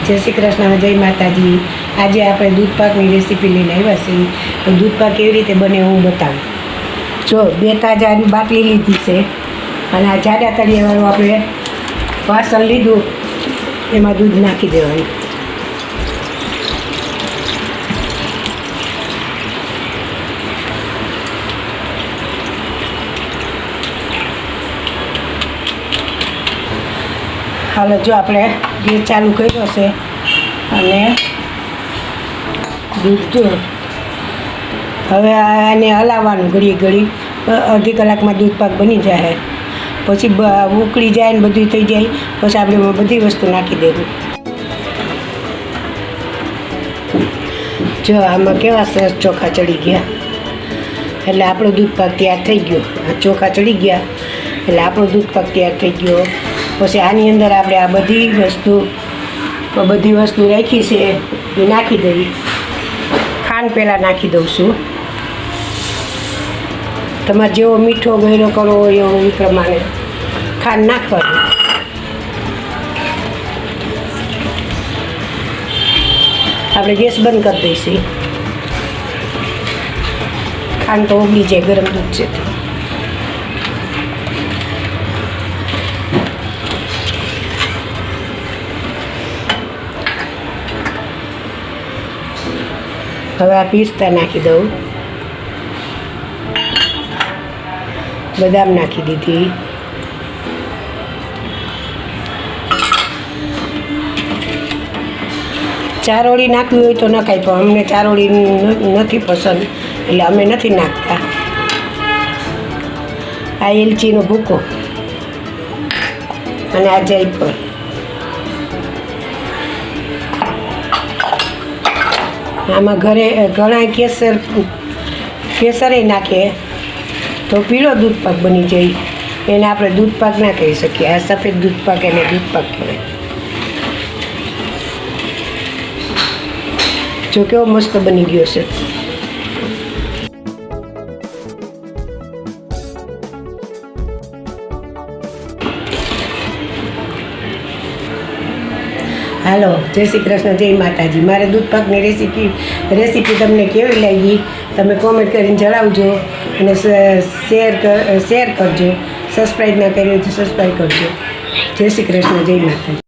જય શ્રી કૃષ્ણ, જય માતાજી। આજે આપણે દૂધ પાકની રેસીપી લઈને આવ્યા છીએ। તો દૂધ પાક કેવી રીતે બને હું બતાવું। જો 2 તાજાની બાટલી લીધી છે અને આ જાડા તળિયાવાળું આપણે વાસણ લીધું, એમાં દૂધ નાખી દેવાનું। હાલો, જો આપણે ગેસ ચાલુ કર્યો છે અને દૂધ જો હવે આને હલાવવાનું ઘડી અડધી કલાકમાં દૂધ પાક બની જાય। પછી ઉકળી જાય ને બધું થઈ જાય પછી આપણે બધી વસ્તુ નાખી દેવું। જો આમાં કેવા સરસ ચોખા ચડી ગયા, એટલે આપણો દૂધ પાક તૈયાર થઈ ગયો। આ ચોખા ચડી ગયા એટલે આપણો દૂધ પાક તૈયાર થઈ ગયો। પછી આની અંદર આપણે આ બધી વસ્તુ રાખી છે એ નાખી દઈએ। ખાંડ પહેલાં નાખી દઉં છું, તમારે જેવો મીઠો ગળ્યો કરવો હોય એવો એ પ્રમાણે ખાંડ નાખવાની। આપણે ગેસ બંધ કરી દઈશું। ખાંડ તો ઓગળી જાય, ગરમ દૂધ છે તો। હવે આ પિસ્તા નાખી દઉં, બદામ નાખી દીધી, ચારોળી નાખવી હોય તો નખાય, પણ અમને ચારોળી નથી પસંદ એટલે અમે નથી નાખતા। આ એલચીનો ભૂકો અને આ જાયફળ, આમાં ઘણા કેસરે નાખે તો પીળો દૂધ પાક બની જાય, એને આપણે દૂધ પાક ના કહી શકીએ। આ સફેદ દૂધ પાક એને દૂધ પાક કહેવાય। જો કેવો મસ્ત બની ગયો છે। હાલો, જય શ્રી કૃષ્ણ, જય માતાજી। મારે દૂધ પાકની રેસીપી તમને કેવી લાગી તમે કોમેન્ટ કરીને જણાવજો અને શેર કરજો। સબસ્ક્રાઈબ ના કર્યું તો સબસ્ક્રાઈબ કરજો। જય શ્રી કૃષ્ણ, જય માતાજી।